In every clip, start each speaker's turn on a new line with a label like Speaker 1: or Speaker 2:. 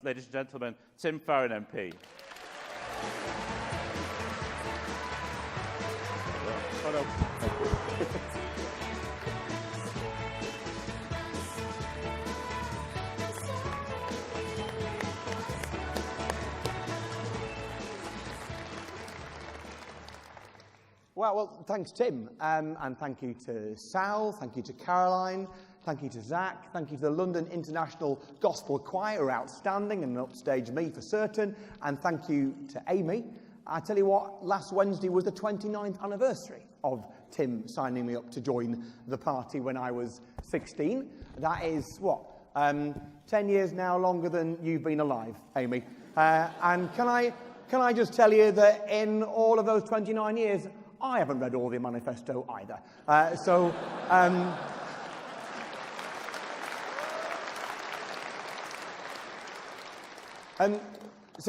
Speaker 1: ladies and gentlemen, Tim Farron MP.
Speaker 2: Well, thanks, Tim, and thank you to Sal, thank you to Caroline, thank you to Zack, thank you to the London International Gospel Choir, who are outstanding and upstage me for certain, and thank you to Amy. I tell you what, last Wednesday was the 29th anniversary of Tim signing me up to join the party when I was 16. That is, 10 years now, longer than you've been alive, Amy. And can I just tell you that in all of those 29 years, I haven't read all the manifesto either. So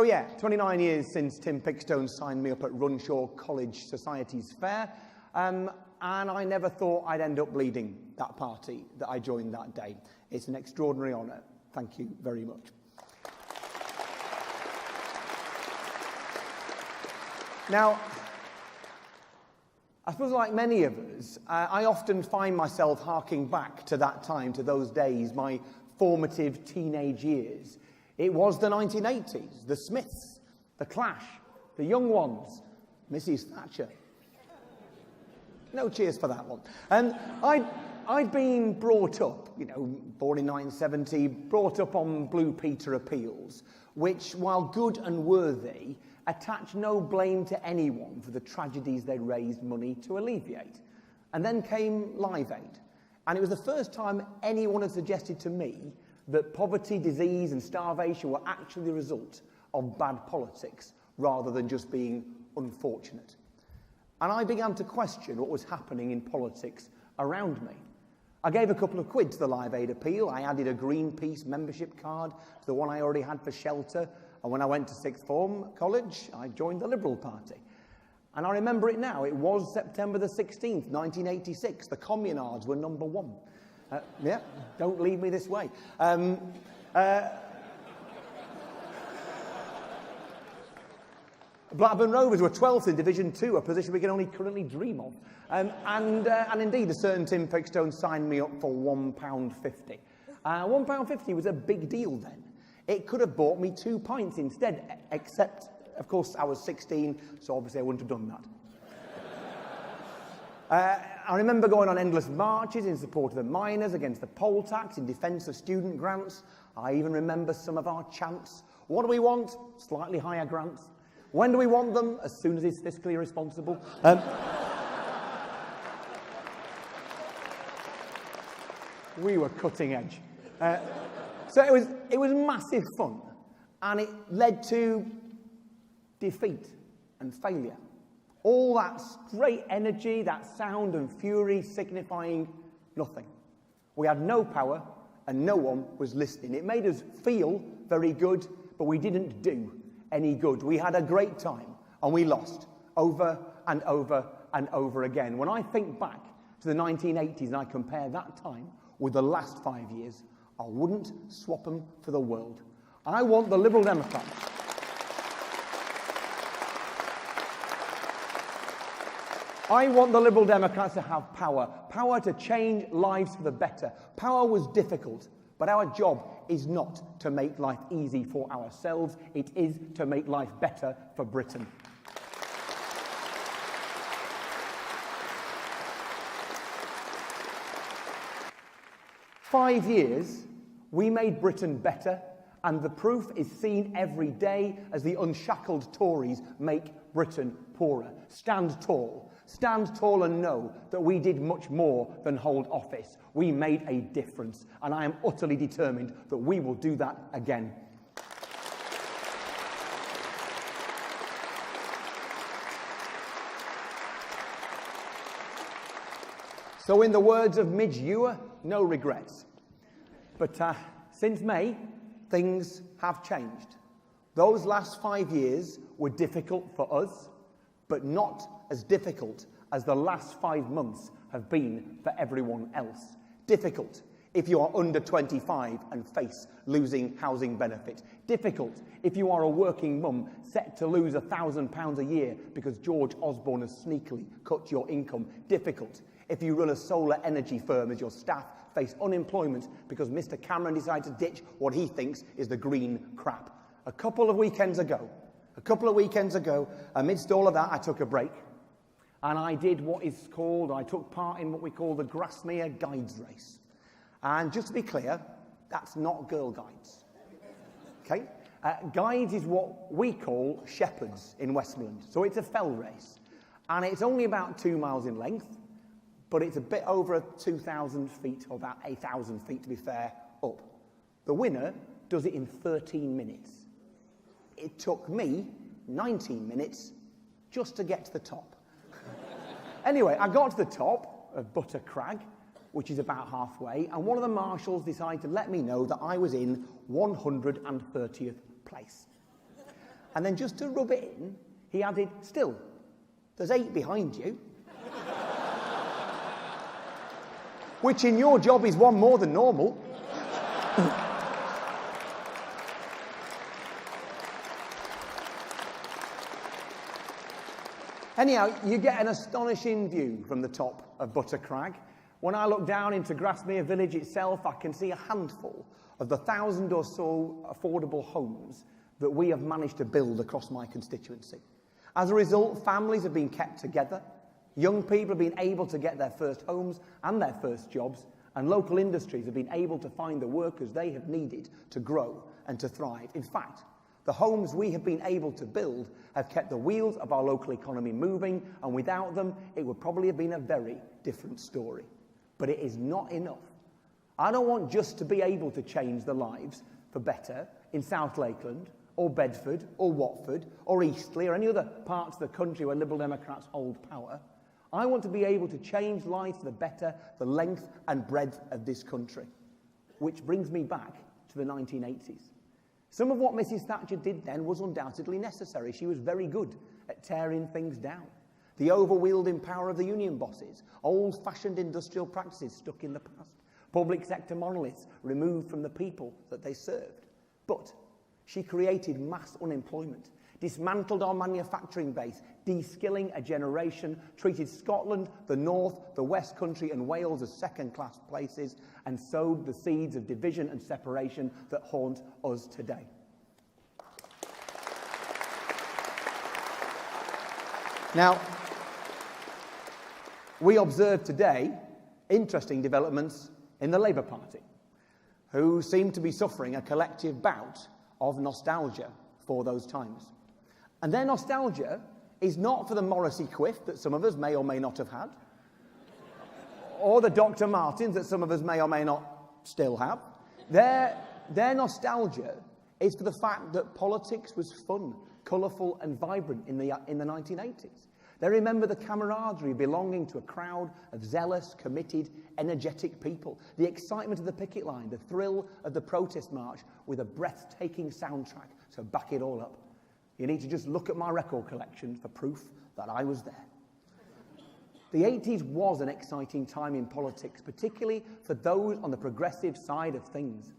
Speaker 2: yeah, 29 years since Tim Pickstone signed me up at Runshaw College Society's Fair, and I never thought I'd end up leading that party that I joined that day. It's an extraordinary honour. Thank you very much. Now, I suppose like many of us, I often find myself harking back to that time, to those days, my formative teenage years. It was the 1980s, the Smiths, the Clash, the Young Ones, Mrs. Thatcher. No cheers for that one. And I'd been brought up, born in 1970, brought up on Blue Peter appeals, which, while good and worthy, attach no blame to anyone for the tragedies they raised money to alleviate. And then came Live Aid. And it was the first time anyone had suggested to me that poverty, disease and starvation were actually the result of bad politics rather than just being unfortunate. And I began to question what was happening in politics around me. I gave a couple of quid to the Live Aid appeal. I added a Greenpeace membership card to the one I already had for shelter. And when I went to sixth form college, I joined the Liberal Party. And I remember it now. It was September the 16th, 1986. The Communards were number one. Yeah, don't lead me this way. Blackburn Rovers were 12th in Division 2, a position we can only currently dream of. And indeed, a certain Tim Pickstone signed me up for £1.50. £1.50 was a big deal then. It could have bought me 2 pints instead, except, of course, I was 16, so obviously I wouldn't have done that. I remember going on endless marches in support of the miners, against the poll tax, in defence of student grants. I even remember some of our chants. What do we want? Slightly higher grants. When do we want them? As soon as it's fiscally responsible. We were cutting edge. So it was massive fun, and it led to defeat and failure. All that great energy, that sound and fury signifying nothing. We had no power, and no one was listening. It made us feel very good, but we didn't do any good. We had a great time, and we lost over and over and over again. When I think back to the 1980s and I compare that time with the last 5 years, I wouldn't swap them for the world. I want the Liberal Democrats. I want the Liberal Democrats to have power. Power to change lives for the better. Power was difficult, but our job is not to make life easy for ourselves. It is to make life better for Britain. "5 years, we made Britain better, and the proof is seen every day as the unshackled Tories make Britain poorer. Stand tall. Stand tall and know that we did much more than hold office. We made a difference, and I am utterly determined that we will do that again." So in the words of Midge Ure, no regrets. But since May, things have changed. Those last 5 years were difficult for us, but not as difficult as the last 5 months have been for everyone else. Difficult if you are under 25 and face losing housing benefit. Difficult if you are a working mum set to lose £1,000 a year because George Osborne has sneakily cut your income. Difficult if you run a solar energy firm as your staff face unemployment because Mr. Cameron decided to ditch what he thinks is the green crap. A couple of weekends ago, amidst all of that, I took a break and I took part in what we call the Grasmere Guides Race. And just to be clear, that's not Girl Guides. Okay? Guides is what we call shepherds in Westmoreland. So it's a fell race. And it's only about 2 miles in length, but it's a bit over 2,000 feet, or about 8,000 feet to be fair, up. The winner does it in 13 minutes. It took me 19 minutes just to get to the top. Anyway, I got to the top of Butter Crag, which is about halfway, and one of the marshals decided to let me know that I was in 130th place. And then just to rub it in, he added, "Still, there's 8 behind you." Which in your job is 1 more than normal. Anyhow, you get an astonishing view from the top of Butter Crag. When I look down into Grasmere village itself, I can see a handful of the 1,000 or so affordable homes that we have managed to build across my constituency. As a result, families have been kept together, young people have been able to get their first homes and their first jobs, and local industries have been able to find the workers they have needed to grow and to thrive. In fact, the homes we have been able to build have kept the wheels of our local economy moving, and without them, it would probably have been a very different story. But it is not enough. I don't want just to be able to change the lives for better in South Lakeland, or Bedford, or Watford, or Eastleigh, or any other parts of the country where Liberal Democrats hold power. I want to be able to change lives for the better, the length and breadth of this country. Which brings me back to the 1980s. Some of what Mrs. Thatcher did then was undoubtedly necessary. She was very good at tearing things down. The over-wielding power of the union bosses, old-fashioned industrial practices stuck in the past, public sector monoliths removed from the people that they served. But she created mass unemployment, dismantled our manufacturing base, de-skilling a generation, treated Scotland, the North, the West Country and Wales as second-class places, and sowed the seeds of division and separation that haunt us today. Now, we observe today interesting developments in the Labour Party, who seem to be suffering a collective bout of nostalgia for those times. And their nostalgia is not for the Morrissey quiff that some of us may or may not have had, or the Dr. Martens that some of us may or may not still have. Their nostalgia is for the fact that politics was fun, colourful and vibrant in the 1980s. They remember the camaraderie belonging to a crowd of zealous, committed, energetic people, the excitement of the picket line, the thrill of the protest march with a breathtaking soundtrack to back it all up. You need to just look at my record collection for proof that I was there. The 80s was an exciting time in politics, particularly for those on the progressive side of things.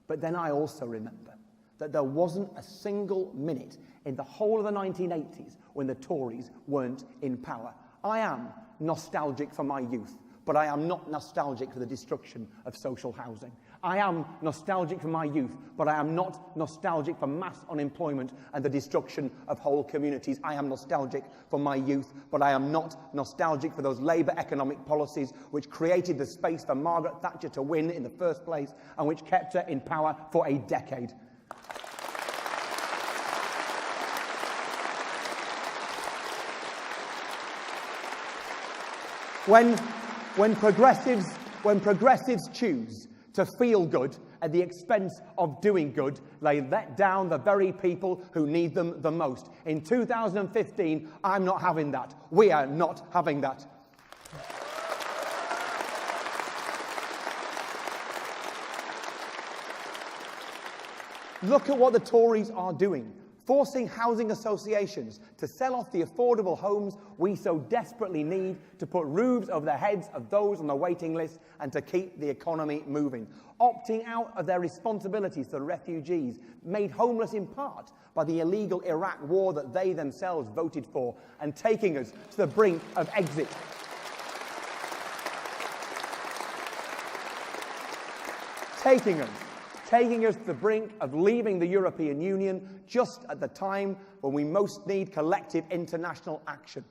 Speaker 2: But then I also remember that there wasn't a single minute in the whole of the 1980s when the Tories weren't in power. I am nostalgic for my youth, but I am not nostalgic for the destruction of social housing. I am nostalgic for my youth, but I am not nostalgic for mass unemployment and the destruction of whole communities. I am nostalgic for my youth, but I am not nostalgic for those Labour economic policies which created the space for Margaret Thatcher to win in the first place and which kept her in power for a decade. When progressives choose to feel good at the expense of doing good, they let down the very people who need them the most. In 2015, I'm not having that. We are not having that. Look at what the Tories are doing. forcing housing associations to sell off the affordable homes we so desperately need to put roofs over the heads of those on the waiting list and to keep the economy moving, opting out of their responsibilities to the refugees, made homeless in part by the illegal Iraq war that they themselves voted for, and taking us to the brink of exit. Taking us to the brink of leaving the European Union just at the time when we most need collective international action.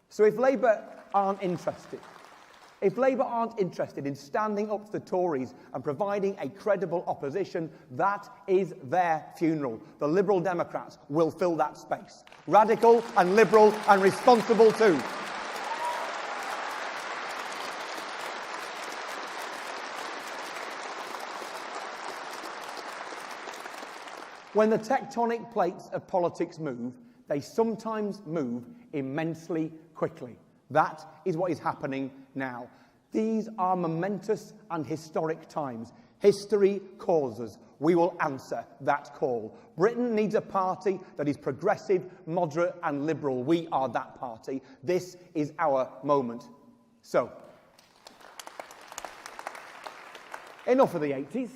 Speaker 2: So if Labour aren't interested in standing up to the Tories and providing a credible opposition, that is their funeral. The Liberal Democrats will fill that space. Radical and liberal and responsible too. When the tectonic plates of politics move, they sometimes move immensely quickly. That is what is happening now. These are momentous and historic times. History calls us. We will answer that call. Britain needs a party that is progressive, moderate and liberal. We are that party. This is our moment. So, enough of the 80s.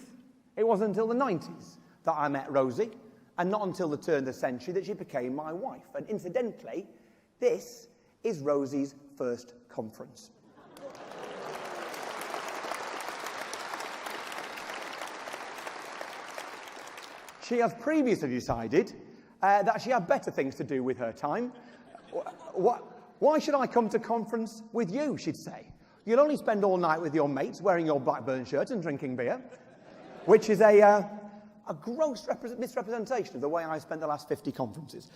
Speaker 2: It wasn't until the 90s that I met Rosie, and not until the turn of the century that she became my wife. And incidentally, this is Rosie's first conference. She has previously decided that she had better things to do with her time. Why should I come to conference with you, she'd say. You'll only spend all night with your mates wearing your Blackburn shirt and drinking beer, which is a gross misrepresentation of the way I spent the last 50 conferences.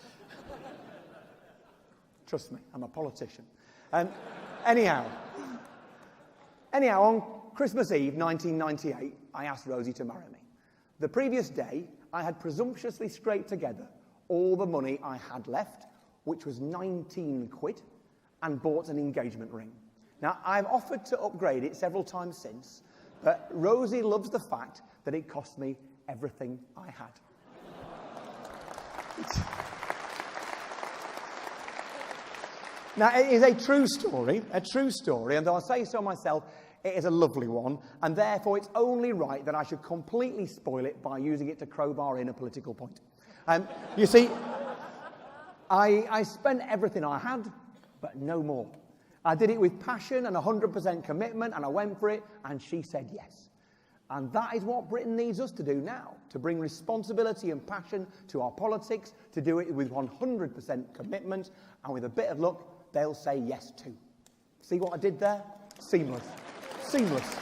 Speaker 2: Trust me, I'm a politician. Anyhow, on Christmas Eve 1998, I asked Rosie to marry me. The previous day, I had presumptuously scraped together all the money I had left, which was 19 quid, and bought an engagement ring. Now, I've offered to upgrade it several times since, but Rosie loves the fact that it cost me everything I had. Now, it is a true story, and though I say so myself, it is a lovely one, and therefore it's only right that I should completely spoil it by using it to crowbar in a political point. You see, I spent everything I had, but no more. I did it with passion and 100% commitment, and I went for it, and she said yes. And that is what Britain needs us to do now, to bring responsibility and passion to our politics, to do it with 100% commitment, and with a bit of luck, they'll say yes too. See what I did there? Seamless. Seamless.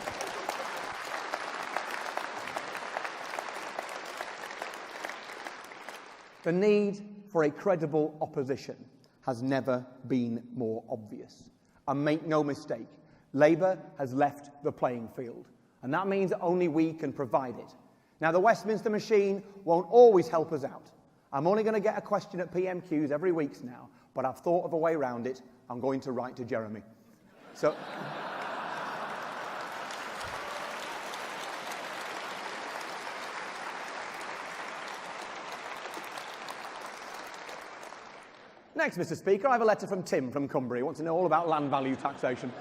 Speaker 2: The need for a credible opposition has never been more obvious. And make no mistake, Labour has left the playing field. And that means that only we can provide it. Now, the Westminster machine won't always help us out. I'm only going to get a question at PMQs every week now, but I've thought of a way around it. I'm going to write to Jeremy. So... Next, Mr. Speaker, I have a letter from Tim from Cumbria. He wants to know all about land value taxation.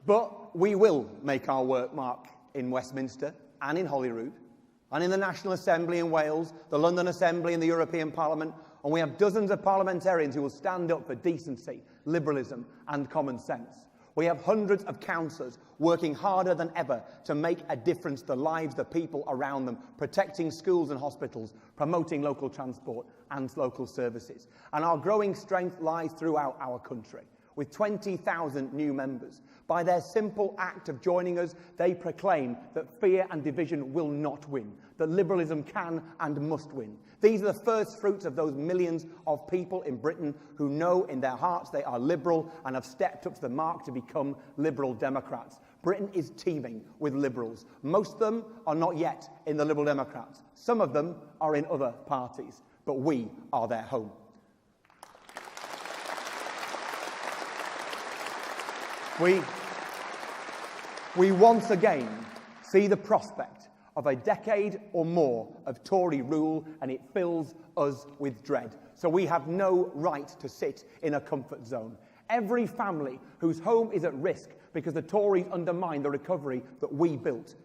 Speaker 2: But we will make our work mark in Westminster and in Holyrood and in the National Assembly in Wales, the London Assembly and the European Parliament, and we have dozens of parliamentarians who will stand up for decency, liberalism and common sense. We have hundreds of councillors working harder than ever to make a difference to the lives of the people around them, protecting schools and hospitals, promoting local transport and local services. And our growing strength lies throughout our country, with 20,000 new members. By their simple act of joining us, they proclaim that fear and division will not win, that liberalism can and must win. These are the first fruits of those millions of people in Britain who know in their hearts they are liberal and have stepped up to the mark to become Liberal Democrats. Britain is teeming with liberals. Most of them are not yet in the Liberal Democrats. Some of them are in other parties, but we are their home. We once again see the prospect of a decade or more of Tory rule, and it fills us with dread. So we have no right to sit in a comfort zone. Every family whose home is at risk because the Tories undermine the recovery that we built.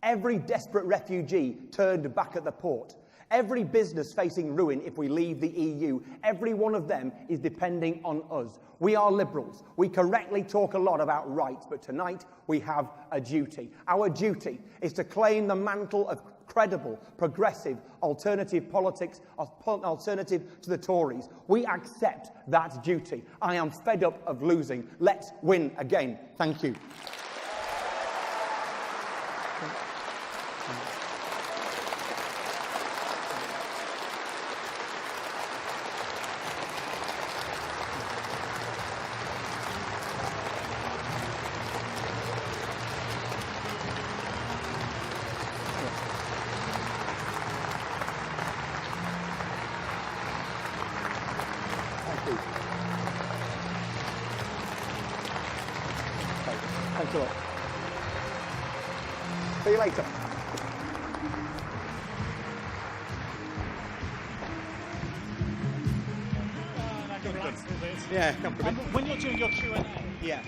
Speaker 2: Every desperate refugee turned back at the port. Every business facing ruin if we leave the EU. Every one of them is depending on us. We are Liberals. We correctly talk a lot about rights, but tonight we have a duty. Our duty is to claim the mantle of credible, progressive, alternative politics, alternative to the Tories. We accept that duty. I am fed up of losing. Let's win again. Thank you. Thanks a lot. See you later.
Speaker 3: I can relax a bit.
Speaker 2: Yeah, come for a bit.
Speaker 3: When you're doing your Q&A,
Speaker 2: Yeah.